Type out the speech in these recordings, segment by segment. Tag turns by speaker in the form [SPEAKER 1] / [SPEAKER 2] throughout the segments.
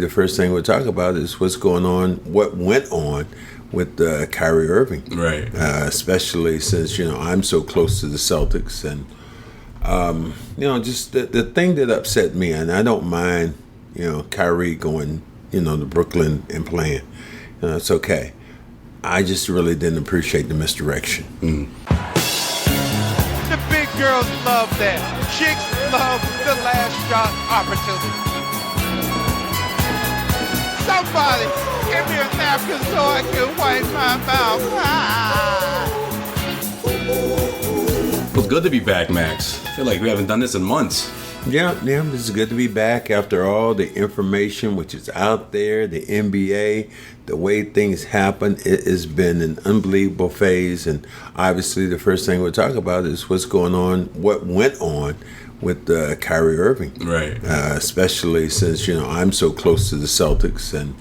[SPEAKER 1] the first thing we'll talk about is what went on with Kyrie Irving.
[SPEAKER 2] Right.
[SPEAKER 1] Especially since, I'm so close to the Celtics. And, just the thing that upset me, and I don't mind, Kyrie going, to Brooklyn and playing. It's okay. I just really didn't appreciate the misdirection.
[SPEAKER 2] Mm.
[SPEAKER 3] The big girls love that. Chicks love the last shot opportunity. Somebody give me a napkin so I can wipe my mouth.
[SPEAKER 2] Feels good to be back, Max. I feel like we haven't done this in months.
[SPEAKER 1] Yeah, it's good to be back after all the information which is out there, the NBA, the way things happen. It has been an unbelievable phase, and obviously the first thing we'll talk about is what went on with Kyrie Irving.
[SPEAKER 2] Right.
[SPEAKER 1] Especially since, I'm so close to the Celtics, and,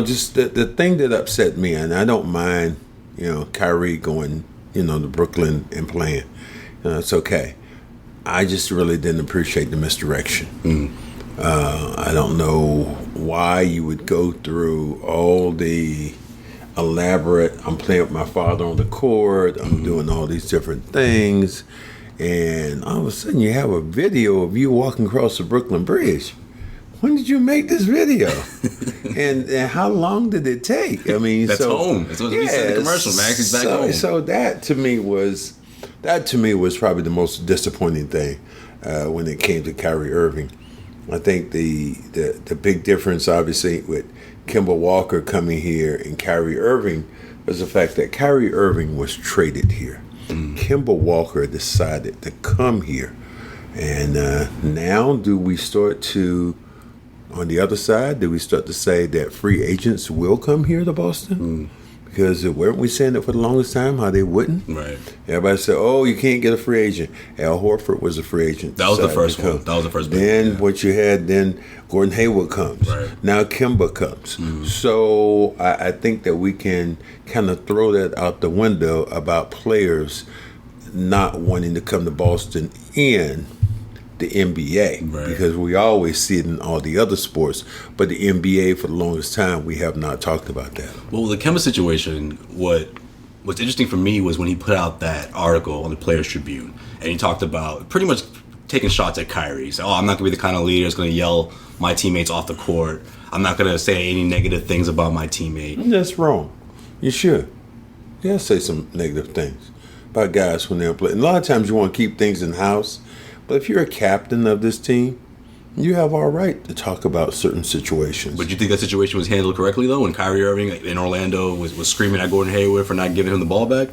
[SPEAKER 1] just the thing that upset me, and I don't mind, Kyrie going, to Brooklyn and playing. It's okay. I just really didn't appreciate the misdirection.
[SPEAKER 2] Mm.
[SPEAKER 1] I don't know why you would go through all the elaborate, I'm playing with my father on the court, I'm doing all these different things, and all of a sudden you have a video of you walking across the Brooklyn Bridge. When did you make this video? and how long did it take? I mean,
[SPEAKER 2] that's home. That's what we said in the commercial, Max. He's back home.
[SPEAKER 1] So that to me was probably the most disappointing thing when it came to Kyrie Irving. I think the big difference, obviously, with Kemba Walker coming here and Kyrie Irving was the fact that Kyrie Irving was traded here. Mm. Kemba Walker decided to come here. And now do we start to, on the other side, do we start to say that free agents will come here to Boston?
[SPEAKER 2] Mm.
[SPEAKER 1] Because weren't we saying it for the longest time, how they wouldn't?
[SPEAKER 2] Right.
[SPEAKER 1] Everybody said, oh, you can't get a free agent. Al Horford was a free agent.
[SPEAKER 2] That was the first one. That was the first one.
[SPEAKER 1] Then what you had, then Gordon Hayward comes.
[SPEAKER 2] Right.
[SPEAKER 1] Now Kemba comes.
[SPEAKER 2] Mm-hmm.
[SPEAKER 1] So I think that we can kind of throw that out the window about players not wanting to come to Boston in the NBA,
[SPEAKER 2] right,
[SPEAKER 1] because we always see it in all the other sports, but the NBA for the longest time we have not talked about that.
[SPEAKER 2] Well, the Kemba situation, what's interesting for me was when he put out that article on the Players Tribune, and he talked about pretty much taking shots at Kyrie. He said, I'm not going to be the kind of leader that's going to yell my teammates off the court. I'm not going to say any negative things about my teammate.
[SPEAKER 1] That's wrong. You should. You gotta say some negative things about guys when they're playing. A lot of times you want to keep things in house. But if you're a captain of this team, you have all right to talk about certain situations.
[SPEAKER 2] But you think that situation was handled correctly, though, when Kyrie Irving in Orlando was screaming at Gordon Hayward for not giving him the ball back?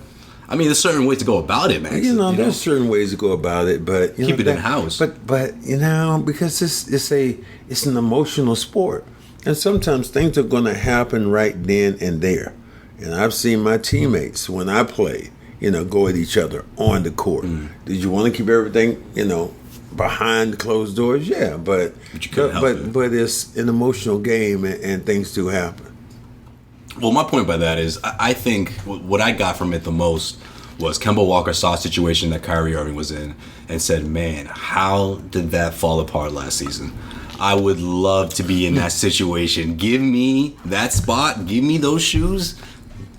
[SPEAKER 2] I mean, there's certain ways to go about it, Max.
[SPEAKER 1] There's certain ways to go about it, but
[SPEAKER 2] keep it in-house.
[SPEAKER 1] But because it's an emotional sport. And sometimes things are going to happen right then and there. And I've seen my teammates, when I played, go at each other on the court. Mm. Did you want to keep everything, behind closed doors? Yeah, but
[SPEAKER 2] you couldn't help it.
[SPEAKER 1] But it's an emotional game, and things do happen.
[SPEAKER 2] Well, my point by that is, I think what I got from it the most was Kemba Walker saw a situation that Kyrie Irving was in and said, man, how did that fall apart last season? I would love to be in that situation. Give me that spot. Give me those shoes.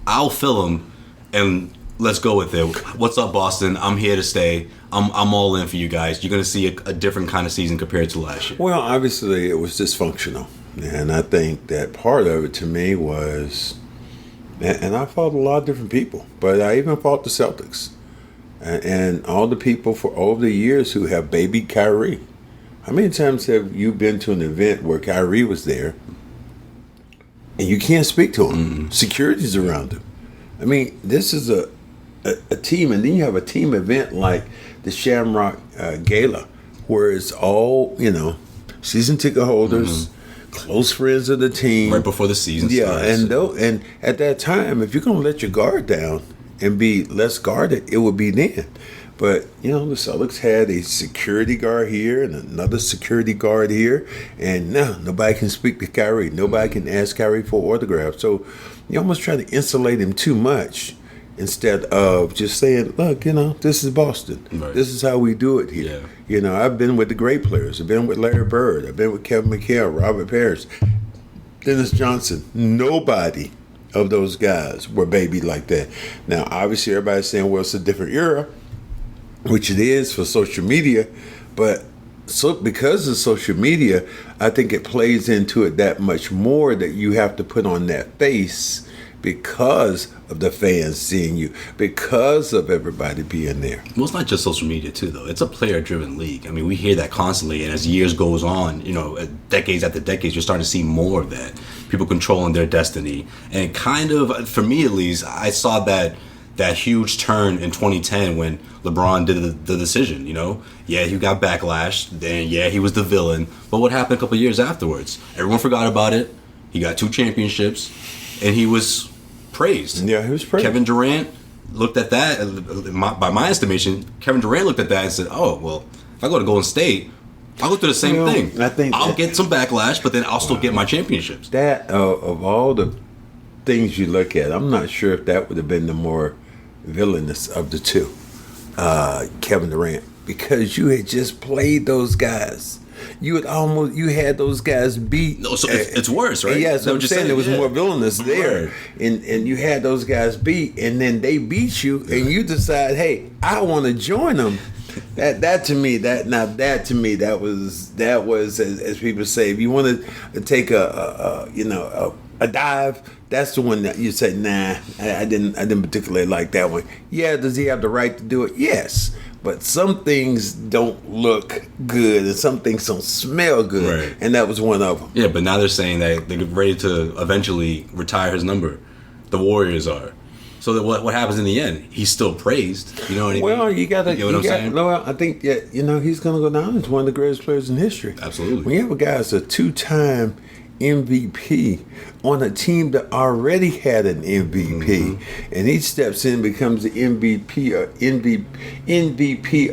[SPEAKER 2] I'll fill them, and let's go with it. What's up, Boston? I'm here to stay. I'm all in for you guys. You're going to see a different kind of season compared to last year.
[SPEAKER 1] Well, obviously, it was dysfunctional. And I think that part of it to me was, and I fought a lot of different people, but I even fought the Celtics and all the people for all the years who have babied Kyrie. How many times have you been to an event where Kyrie was there and you can't speak to him? Mm-hmm. Security's around him. I mean, this is a team, and then you have a team event like the Shamrock Gala, where it's all, season ticket holders, close friends of the team.
[SPEAKER 2] Right before the season starts.
[SPEAKER 1] And at that time, if you're going to let your guard down and be less guarded, it would be then. But, the Celtics had a security guard here and another security guard here, and nobody can speak to Kyrie. Nobody can ask Kyrie for autographs. So you almost try to insulate him too much, instead of just saying, look, this is Boston.
[SPEAKER 2] Right.
[SPEAKER 1] This is how we do it here.
[SPEAKER 2] Yeah.
[SPEAKER 1] I've been with the great players. I've been with Larry Bird. I've been with Kevin McHale, Robert Parrish, Dennis Johnson. Nobody of those guys were baby like that. Now, obviously, everybody's saying, well, it's a different era, which it is for social media, but because of social media, I think it plays into it that much more that you have to put on that face because of the fans seeing you, because of everybody being there.
[SPEAKER 2] Well, it's not just social media, too, though. It's a player-driven league. I mean, we hear that constantly, and as years goes on, decades after decades, you're starting to see more of that. People controlling their destiny. And kind of, for me at least, I saw that huge turn in 2010 when LeBron did the decision, Yeah, he got backlash. Then, yeah, he was the villain. But what happened a couple of years afterwards? Everyone forgot about it. He got 2 championships, and he was praised.
[SPEAKER 1] Yeah, he was praised.
[SPEAKER 2] Kevin Durant looked at that, by my estimation, Kevin Durant looked at that and said, oh, well, if I go to Golden State, I'll go through the same thing.
[SPEAKER 1] I think
[SPEAKER 2] I'll get some backlash, but then I'll still get my championships.
[SPEAKER 1] That, of all the things you look at, I'm not sure if that would have been the more villainous of the two, Kevin Durant, because you had just played those guys. You had those guys beat.
[SPEAKER 2] No, so it's worse, right?
[SPEAKER 1] Yeah, so I'm saying there was more villainous there,
[SPEAKER 2] right.
[SPEAKER 1] and you had those guys beat, and then they beat you, and you decide, hey, I want to join them. That to me, that was as people say, if you want to take a dive, that's the one that you say, nah, I didn't particularly like that one. Yeah, does he have the right to do it? Yes. But some things don't look good and some things don't smell good.
[SPEAKER 2] Right.
[SPEAKER 1] And that was one of them.
[SPEAKER 2] Yeah, but now they're saying that they're ready to eventually retire his number. The Warriors are. So that what happens in the end? He's still praised. You know what I mean?
[SPEAKER 1] Well, you got to.
[SPEAKER 2] You know what I'm saying?
[SPEAKER 1] Well, I think he's going to go down as one of the greatest players in history.
[SPEAKER 2] Absolutely.
[SPEAKER 1] When you have a guy that's a 2-time MVP on a team that already had an MVP, and he steps in and becomes the MVP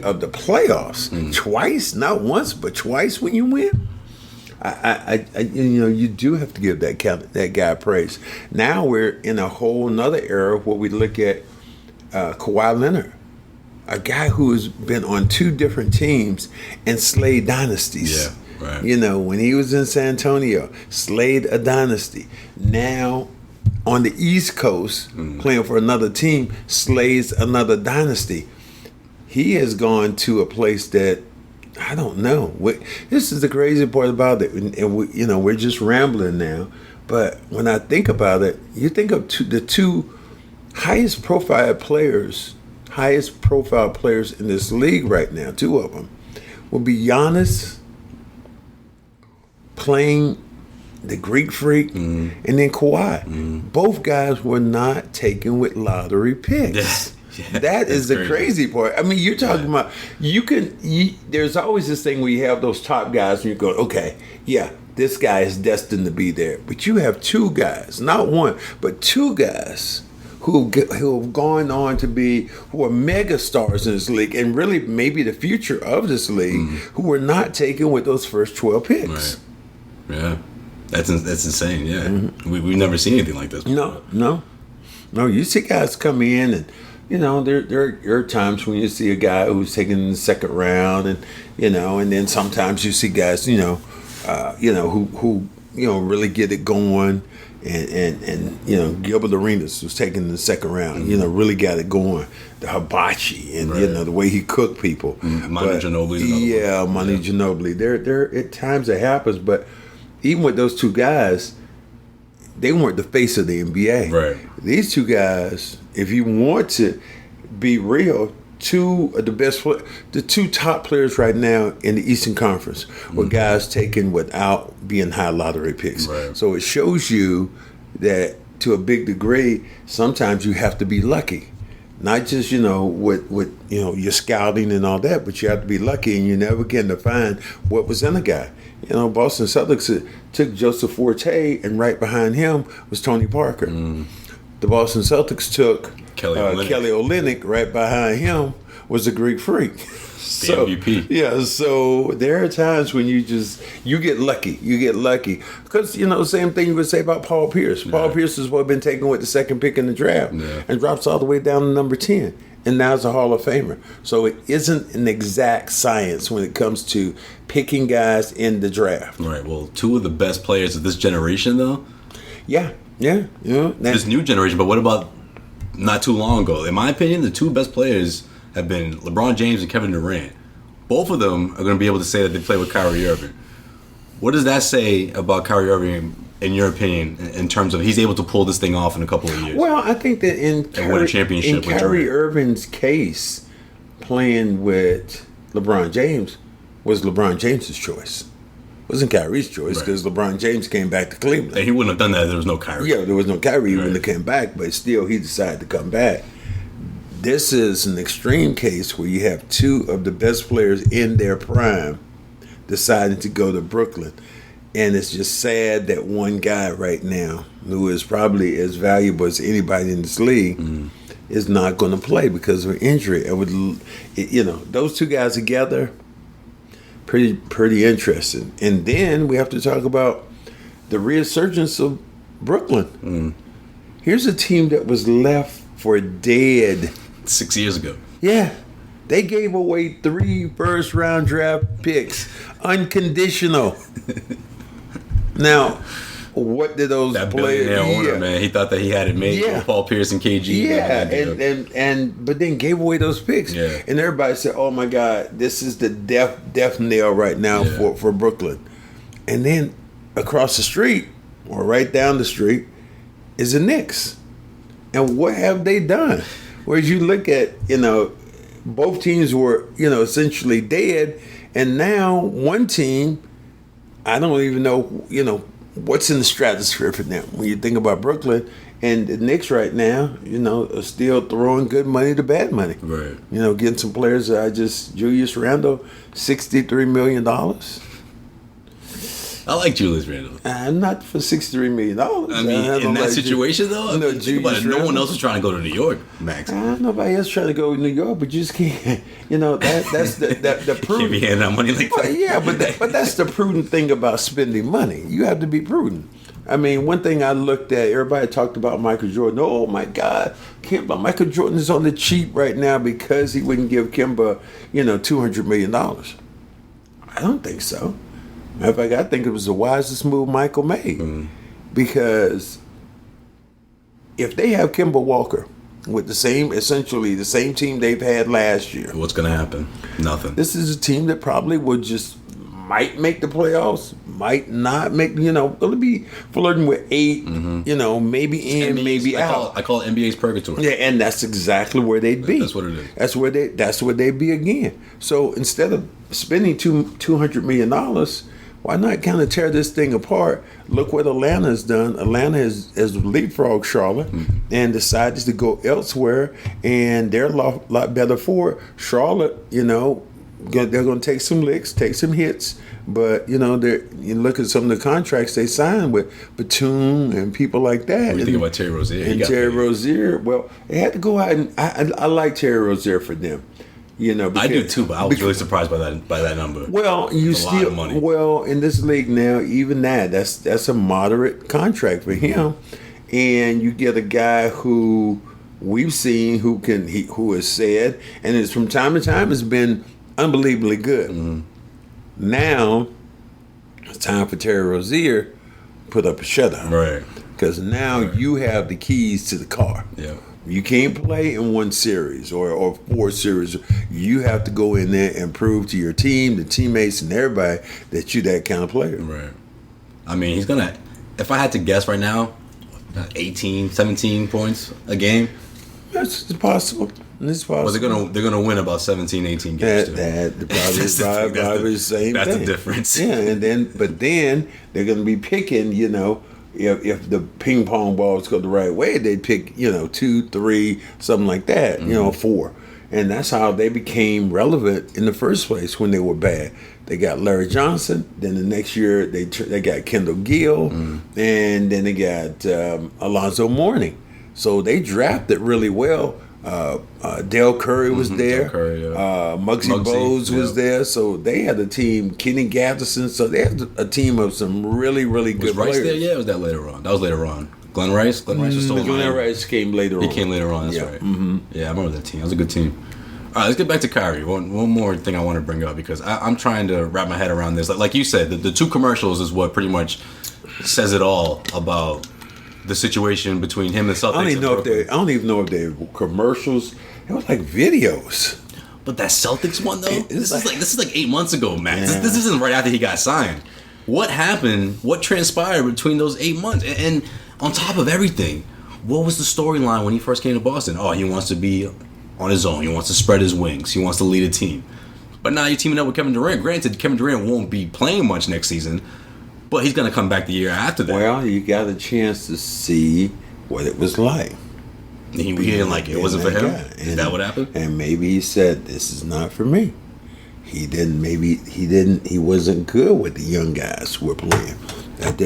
[SPEAKER 1] of the playoffs twice, not once but twice when you win. You do have to give that guy praise. Now we're in a whole nother era where we look at Kawhi Leonard, a guy who has been on 2 different teams and slayed dynasties.
[SPEAKER 2] Yeah. Right.
[SPEAKER 1] When he was in San Antonio, slayed a dynasty. Now, on the East Coast, playing for another team, slays another dynasty. He has gone to a place that, I don't know. This is the crazy part about it. And we're just rambling now. But when I think about it, you think of the 2 highest profile players in this league right now, 2 of them, will be Giannis playing the Greek Freak, and then Kawhi. Both guys were not taken with lottery picks.
[SPEAKER 2] Yeah,
[SPEAKER 1] that is the crazy part. I mean, you're talking about, there's always this thing where you have those top guys and you go, okay, yeah, this guy is destined to be there. But you have 2 guys, not one, but 2 guys who have gone on to be, who are mega stars in this league and really maybe the future of this league, who were not taken with those first 12 picks.
[SPEAKER 2] Right. Yeah, that's insane. Yeah, we've never seen anything like this before.
[SPEAKER 1] No. You see guys come in, and there are times when you see a guy who's taken in the second round, and and then sometimes you see guys who really get it going, and Gilbert Arenas was taken in the second round, really got it going. The hibachi and the way he cooked people.
[SPEAKER 2] Manu Ginobili.
[SPEAKER 1] Manu Ginobili. There at times it happens, but even with those 2 guys, they weren't the face of the NBA.
[SPEAKER 2] Right.
[SPEAKER 1] These 2 guys, if you want to be real, 2 of the 2 top players right now in the Eastern Conference were guys taken without being high lottery picks.
[SPEAKER 2] Right.
[SPEAKER 1] So it shows you that to a big degree, sometimes you have to be lucky. Not just, with your scouting and all that, but you have to be lucky, and you never get to find what was in a guy. Boston Celtics took Joseph Forte, and right behind him was Tony Parker. The Boston Celtics took Kelly Olynyk. Right behind him was a Greek freak.
[SPEAKER 2] The MVP.
[SPEAKER 1] Yeah, so there are times when you get lucky. You get lucky. Because, same thing you would say about Paul Pierce. Paul Pierce has been taken with the second pick in the draft and drops all the way down to number 10. And now it's a Hall of Famer. So it isn't an exact science when it comes to picking guys in the draft.
[SPEAKER 2] Right. Well, two of the best players of this generation, though.
[SPEAKER 1] Yeah.
[SPEAKER 2] This new generation. But what about not too long ago? In my opinion, the two best players have been LeBron James and Kevin Durant. Both of them are going to be able to say that they play with Kyrie Irving. What does that say about Kyrie Irving, in your opinion, in terms of he's able to pull this thing off in a couple of years?
[SPEAKER 1] Well, I think that
[SPEAKER 2] win a championship with
[SPEAKER 1] Kyrie Irving's case, playing with LeBron James was LeBron James's choice. It wasn't Kyrie's choice because LeBron James came back to Cleveland.
[SPEAKER 2] And he wouldn't have done that if there was no Kyrie.
[SPEAKER 1] Yeah, there was no Kyrie. He wouldn't have come back, but still he decided to come back. This is an extreme case where you have two of the best players in their prime deciding to go to Brooklyn. And it's just sad that one guy right now, who is probably as valuable as anybody in this league, is not going to play because of injury. Those two guys together, pretty interesting. And then we have to talk about the resurgence of Brooklyn. Here's a team that was left for dead
[SPEAKER 2] 6 years ago.
[SPEAKER 1] Yeah. They gave away 3 first-round draft picks. Unconditional. Now, what did those
[SPEAKER 2] that
[SPEAKER 1] players...
[SPEAKER 2] billionaire owner, man, he thought that he had it made with Paul Pierce and KG.
[SPEAKER 1] Yeah, but then gave away those picks.
[SPEAKER 2] Yeah.
[SPEAKER 1] And everybody said, oh, my God, this is the death nail right now for Brooklyn. And then across the street, or right down the street, is the Knicks. And what have they done? Whereas you look at, both teams were, essentially dead. And now one team, I don't even know, what's in the stratosphere for them. When you think about Brooklyn and the Knicks right now, are still throwing good money to bad money.
[SPEAKER 2] Right.
[SPEAKER 1] Getting some players Julius Randle, $63 million.
[SPEAKER 2] I like Julius Randle.
[SPEAKER 1] Not for $63 million.
[SPEAKER 2] I mean, in that situation, though, think about it, no one else is trying to go to New York, Max.
[SPEAKER 1] Nobody else trying to go to New York, but you just can't. That's the prudent.
[SPEAKER 2] Can't be handing out money like that.
[SPEAKER 1] Well, yeah, but that's the prudent thing about spending money. You have to be prudent. I mean, one thing I looked at, everybody talked about Michael Jordan. Oh, my God, Michael Jordan is on the cheap right now because he wouldn't give Kemba, $200 million. I don't think so. Matter of fact, I think it was the wisest move Michael made. Because if they have Kemba Walker with essentially the same team they've had last year.
[SPEAKER 2] What's going to happen? Nothing.
[SPEAKER 1] This is a team that probably might make the playoffs, might not make, it'll be flirting with 8, maybe in, maybe out.
[SPEAKER 2] I call it NBA's purgatory.
[SPEAKER 1] Yeah, and that's exactly where they'd be.
[SPEAKER 2] That's what it is.
[SPEAKER 1] That's where they'd be again. So instead of spending $200 million, why not kind of tear this thing apart? Look what Atlanta's done. Atlanta has leapfrogged Charlotte and decided to go elsewhere, and they're a lot better for it. Charlotte, they're going to take some licks, take some hits, but you look at some of the contracts they signed with Batum and people like that.
[SPEAKER 2] What do you think about Terry Rozier?
[SPEAKER 1] And Terry Rozier, well, they had to go out, and I like Terry Rozier for them. Because,
[SPEAKER 2] I do too, but I was really surprised by that number.
[SPEAKER 1] Well, a lot of money. Well, in this league now, even that's a moderate contract for him, and you get a guy who we've seen who has said, and it's from time to time has been unbelievably good. Now it's time for Terry Rozier to put up a shutout,
[SPEAKER 2] right?
[SPEAKER 1] Because now you have the keys to the car.
[SPEAKER 2] Yeah. You
[SPEAKER 1] can't play in one series or 4 series. You have to go in there and prove to your team, the teammates, and everybody that you're that kind of player.
[SPEAKER 2] Right. I mean, he's going to, if I had to guess right now, 18, 17 points a game.
[SPEAKER 1] That's possible. It's possible.
[SPEAKER 2] Well, they're gonna win about 17, 18 games.
[SPEAKER 1] Probably the same
[SPEAKER 2] that's
[SPEAKER 1] thing.
[SPEAKER 2] The difference.
[SPEAKER 1] Yeah, but then they're going to be picking, if the ping pong balls go the right way, they'd pick, 2, 3, something like that, 4. And that's how they became relevant in the first place when they were bad. They got Larry Johnson. Then the next year they got Kendall Gill, and then they got Alonzo Mourning. So they drafted really well Dale Curry was there.
[SPEAKER 2] Dale Curry, yeah.
[SPEAKER 1] Muggsy Bogues was there. So they had a team. Kenny Gatterson. So they had a team of some really, really good
[SPEAKER 2] Rice
[SPEAKER 1] players.
[SPEAKER 2] there? Yeah, or was that later on? That was later on. Glenn Rice? Glenn Rice was still
[SPEAKER 1] Glenn Rice came later on.
[SPEAKER 2] He came later on, that's right. Mm-hmm. Yeah, I remember that team. That was a good team. All right, let's get back to Kyrie. One more thing I want to bring up because I'm trying to wrap my head around this. Like you said, the two commercials is what pretty much says it all about the situation between him and Celtics.
[SPEAKER 1] I don't even know if they were commercials. It was like videos.
[SPEAKER 2] But that Celtics one though, this is like 8 months ago, Max.
[SPEAKER 1] Yeah.
[SPEAKER 2] This isn't right after he got signed. What happened? What transpired between those 8 months? And on top of everything, what was the storyline when he first came to Boston? Oh, he wants to be on his own. He wants to spread his wings. He wants to lead a team. But now you're teaming up with Kevin Durant. Granted, Kevin Durant won't be playing much next season, but he's going to come back the year after that.
[SPEAKER 1] Well, you got a chance to see what it was like.
[SPEAKER 2] He didn't like it. It wasn't for him? Is that what happened?
[SPEAKER 1] And maybe he said, this is not for me. He wasn't good with the young guys who were playing. That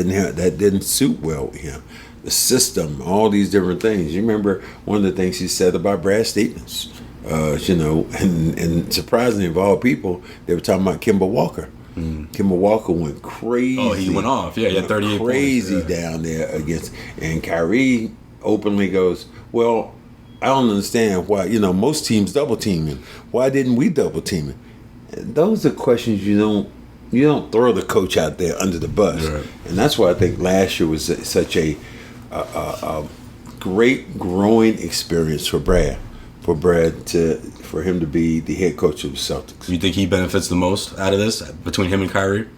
[SPEAKER 1] didn't suit well with him. The system, all these different things. You remember one of the things he said about Brad Stevens, and surprisingly of all people, they were talking about Kemba Walker. Kemba Walker went crazy.
[SPEAKER 2] Oh, he went off. Yeah, he had 38
[SPEAKER 1] crazy
[SPEAKER 2] points. Yeah.
[SPEAKER 1] Down there against. And Kyrie openly goes, well, I don't understand why, most teams double team him. Why didn't we double team him? And those are questions you don't throw the coach out there under the bus.
[SPEAKER 2] Right.
[SPEAKER 1] And that's why I think last year was such a great growing experience for Brad. For him to be the head coach of the Celtics.
[SPEAKER 2] You think he benefits the most out of this between him and Kyrie?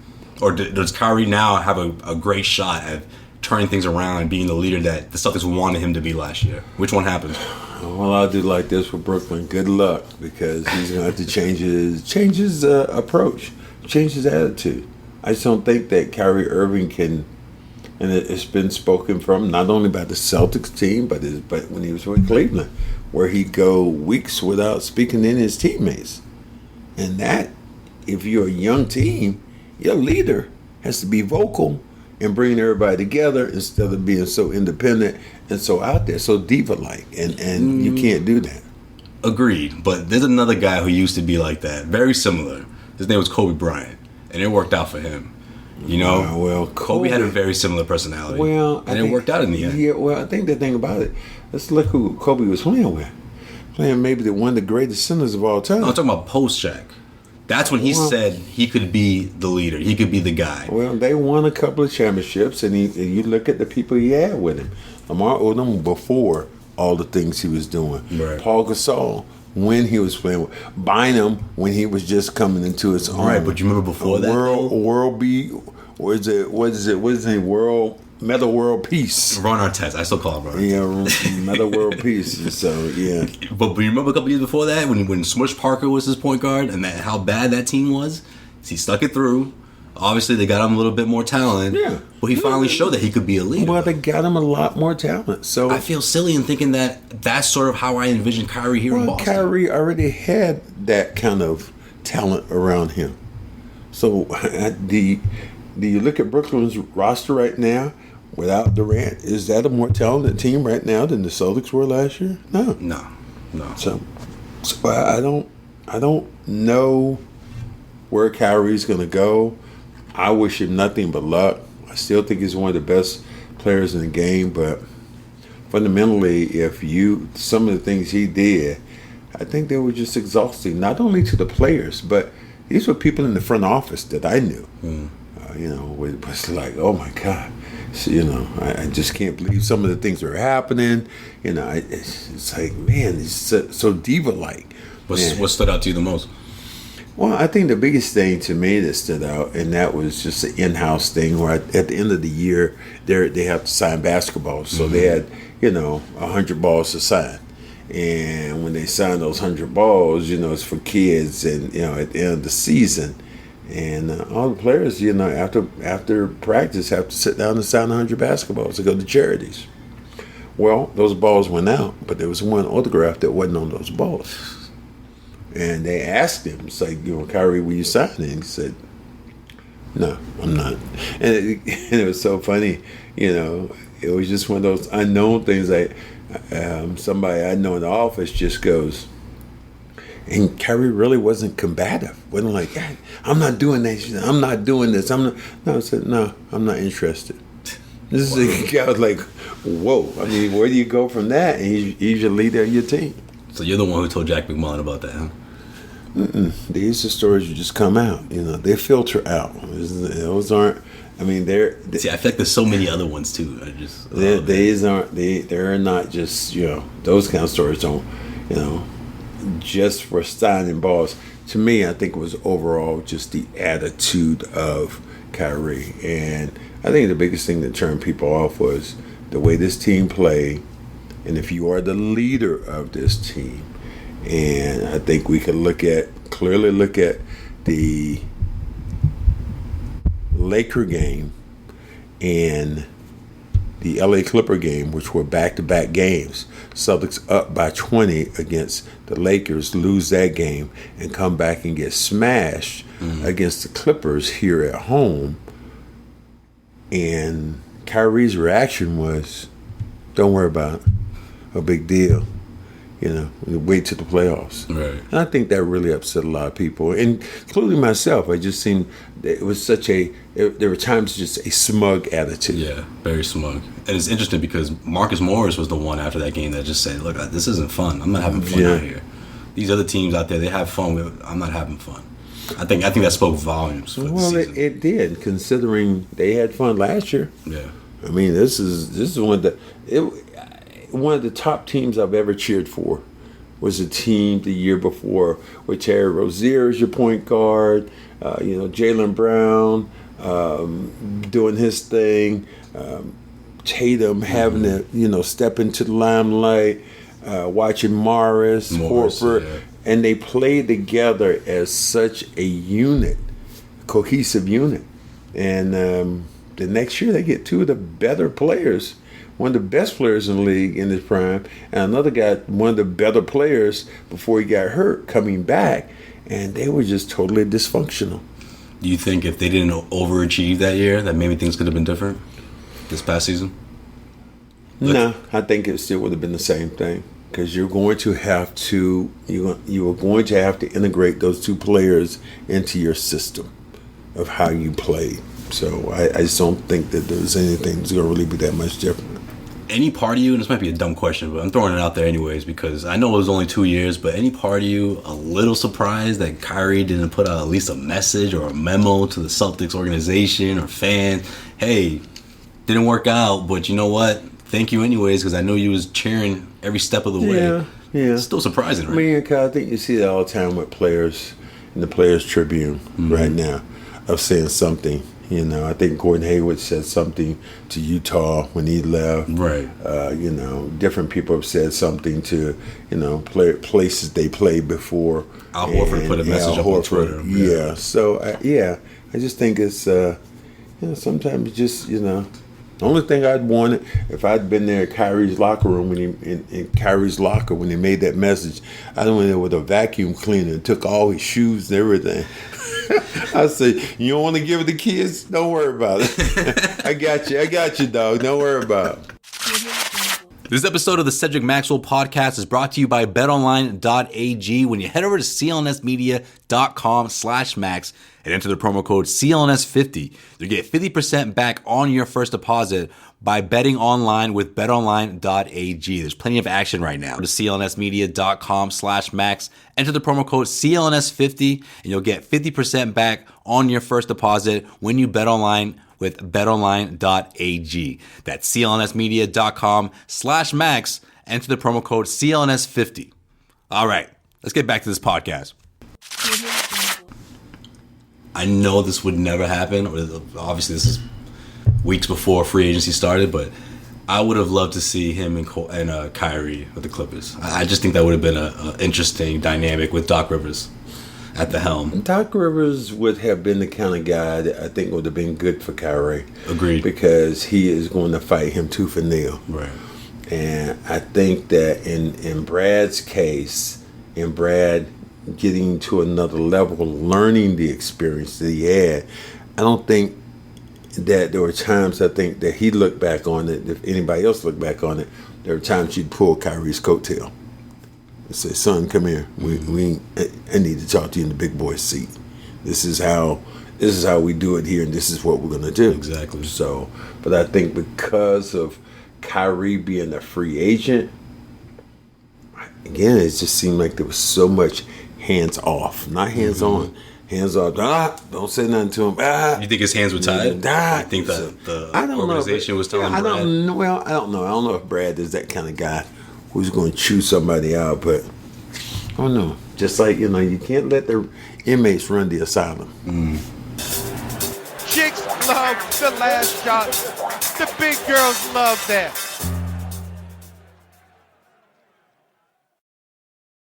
[SPEAKER 2] Or does Kyrie now have a great shot at turning things around and being the leader that the Celtics wanted him to be last year? Which one happened?
[SPEAKER 1] Well, I'll do like this for Brooklyn. Good luck, because he's going to have to change his approach, change his attitude. I just don't think that Kyrie Irving can, and it's been spoken from not only by the Celtics team, but when he was with Cleveland, where he'd go weeks without speaking in his teammates. And that, if you're a young team, your leader has to be vocal and bringing everybody together instead of being so independent and so out there, so diva-like. And you can't do that.
[SPEAKER 2] Agreed. But there's another guy who used to be like that, very similar. His name was Kobe Bryant, and it worked out for him. Well, Kobe had a very similar personality.
[SPEAKER 1] Well,
[SPEAKER 2] and it worked out in the end.
[SPEAKER 1] Yeah, well, I think the thing about it, let's look who Kobe was playing with. Playing maybe one of the greatest centers of all time.
[SPEAKER 2] No, I'm talking about post-Shaq. That's when he said he could be the leader. He could be the guy.
[SPEAKER 1] Well, they won a couple of championships, and you look at the people he had with him. Lamar Odom before all the things he was doing.
[SPEAKER 2] Right.
[SPEAKER 1] Paul Gasol when he was playing with Bynum when he was just coming into his own.
[SPEAKER 2] Right, but you remember before that?
[SPEAKER 1] World Meta World Peace.
[SPEAKER 2] Ron Artest. I still call him Ron.
[SPEAKER 1] Yeah, Meta World Peace. So yeah.
[SPEAKER 2] But you remember a couple years before that when Smush Parker was his point guard and how bad that team was? He stuck it through. Obviously, they got him a little bit more talent.
[SPEAKER 1] Yeah.
[SPEAKER 2] But he finally showed that he could be a leader.
[SPEAKER 1] Well, they got him a lot more talent. So
[SPEAKER 2] I feel silly in thinking that that's sort of how I envision Kyrie here in Boston.
[SPEAKER 1] Kyrie already had that kind of talent around him. So do you look at Brooklyn's roster right now without Durant? Is that a more talented team right now than the Celtics were last year? No. So I don't know where Kyrie's going to go. I wish him nothing but luck. I still think he's one of the best players in the game, but fundamentally, some of the thing he did, I think they were just exhausting, not only to the players, but these were people in the front office that I knew. It was like, oh my God. So, I just can't believe some of the things that are happening. It's like, man, it's so diva-like.
[SPEAKER 2] What stood out to you the most?
[SPEAKER 1] Well, I think the biggest thing to me that stood out, and that was just an in-house thing where at the end of the year, they have to sign basketballs. So they had, 100 balls to sign. And when they sign those 100 balls, it's for kids and, at the end of the season. And all the players, after practice have to sit down and sign 100 basketballs to go to charities. Well, those balls went out, but there was one autograph that wasn't on those balls. And they asked him, it's like, Kyrie, will you sign it? And he said, no, I'm not. And it was so funny, it was just one of those unknown things. Like somebody I know in the office just goes, and Kyrie really wasn't combative. Wasn't like, "Hey, I'm not doing that. I'm not doing this. I'm not." No, I said, "No, I'm not interested." This is a guy was like, "Whoa!" I mean, where do you go from that? And he's your leader of your team.
[SPEAKER 2] So you're the one who told Jack McMullen about that, huh?
[SPEAKER 1] These are stories that just come out. They filter out. Those aren't. I mean,
[SPEAKER 2] See, I feel like there's so many other ones too.
[SPEAKER 1] These aren't. They're not just. Those kind of stories don't. Just for signing balls. To me, I think it was overall just the attitude of Kyrie, and I think the biggest thing that turned people off was the way this team played, and if you are the leader of this team. And I think we could clearly look at the Laker game and the LA Clipper game, which were back-to-back games. Celtics up by 20 against the Lakers, lose that game, and come back and get smashed against the Clippers here at home. And Kyrie's reaction was, "Don't worry about it. No big deal. Wait till the playoffs."
[SPEAKER 2] Right.
[SPEAKER 1] And I think that really upset a lot of people, including myself. I just seen it was there were times just a smug attitude.
[SPEAKER 2] Yeah, very smug. And it's interesting because Marcus Morris was the one after that game that just said, "Look, this isn't fun. I'm not having fun out here. These other teams out there, they have fun. I'm not having fun." I think that spoke volumes for the season.
[SPEAKER 1] It did, considering they had fun last year.
[SPEAKER 2] Yeah.
[SPEAKER 1] I mean, this is one of the top teams I've ever cheered for. Was a team the year before with Terry Rozier as your point guard, Jaylen Brown doing his thing, Tatum having to step into the limelight, watching Morris, Horford, and they played together as such a unit, cohesive unit. And the next year they get two of the better players. One of the best players in the league in his prime, and another guy, one of the better players before he got hurt, coming back, and they were just totally dysfunctional.
[SPEAKER 2] Do you think if they didn't overachieve that year, that maybe things could have been different this past season?
[SPEAKER 1] No, I think it still would have been the same thing, because you're going to have to integrate those two players into your system of how you play. So I just don't think that there's anything that's going to really be that much different.
[SPEAKER 2] Any part of you, and this might be a dumb question, but I'm throwing it out there anyways because I know it was only 2 years, but any part of you a little surprised that Kyrie didn't put out at least a message or a memo to the Celtics organization or fans? Hey, didn't work out, but you know what? Thank you anyways, because I know you was cheering every step of the way.
[SPEAKER 1] Yeah.
[SPEAKER 2] It's still surprising, right?
[SPEAKER 1] I mean, I think you see that all the time with players in the Players Tribune right now of saying something. I think Gordon Hayward said something to Utah when he left.
[SPEAKER 2] Right.
[SPEAKER 1] Different people have said something to, places they played before.
[SPEAKER 2] Al Horford put a message up on Twitter.
[SPEAKER 1] Yeah. So, I just think it's, sometimes just, the only thing I'd wanted, if I'd been there at Kyrie's locker room in Kyrie's locker when he made that message, I went there with a vacuum cleaner and took all his shoes and everything. I said, "You don't want to give it to kids? Don't worry about it. I got you, dog. Don't worry about it."
[SPEAKER 2] This episode of the Cedric Maxwell podcast is brought to you by betonline.ag. When you head over to clnsmedia.com/max and enter the promo code CLNS50, you get 50% back on your first deposit by betting online with betonline.ag. There's plenty of action right now. Go to clnsmedia.com/max, enter the promo code CLNS50, and you'll get 50% back on your first deposit when you bet online with betonline.ag. That's clnsmedia.com/max, enter the promo code CLNS50. All right, let's get back to this podcast. I know this would never happen. Obviously, this is weeks before free agency started, but I would have loved to see him and Kyrie with the Clippers. I just think that would have been an interesting dynamic with Doc Rivers at the helm.
[SPEAKER 1] Doc Rivers would have been the kind of guy that I think would have been good for Kyrie.
[SPEAKER 2] Agreed.
[SPEAKER 1] Because he is going to fight him tooth and nail.
[SPEAKER 2] Right.
[SPEAKER 1] And I think that in Brad's case, in Brad getting to another level, learning the experience that he had, I don't think that there were times I think that he looked back on it. If anybody else looked back on it, there were times you'd pull Kyrie's coattail and say, "Son, come here. I need to talk to you in the big boy seat. This is how we do it here, and this is what we're gonna do."
[SPEAKER 2] Exactly.
[SPEAKER 1] So, but I think because of Kyrie being a free agent, again, it just seemed like there was so much hands off, not hands on. Hands off. Don't say nothing to him.
[SPEAKER 2] You think his hands were tied? You think that the organization was telling Brad?
[SPEAKER 1] I don't know. I don't know if Brad is that kind of guy who's going to chew somebody out, but I don't know. Just like, you can't let the inmates run the asylum.
[SPEAKER 3] Chicks love the last shot. The big girls love that.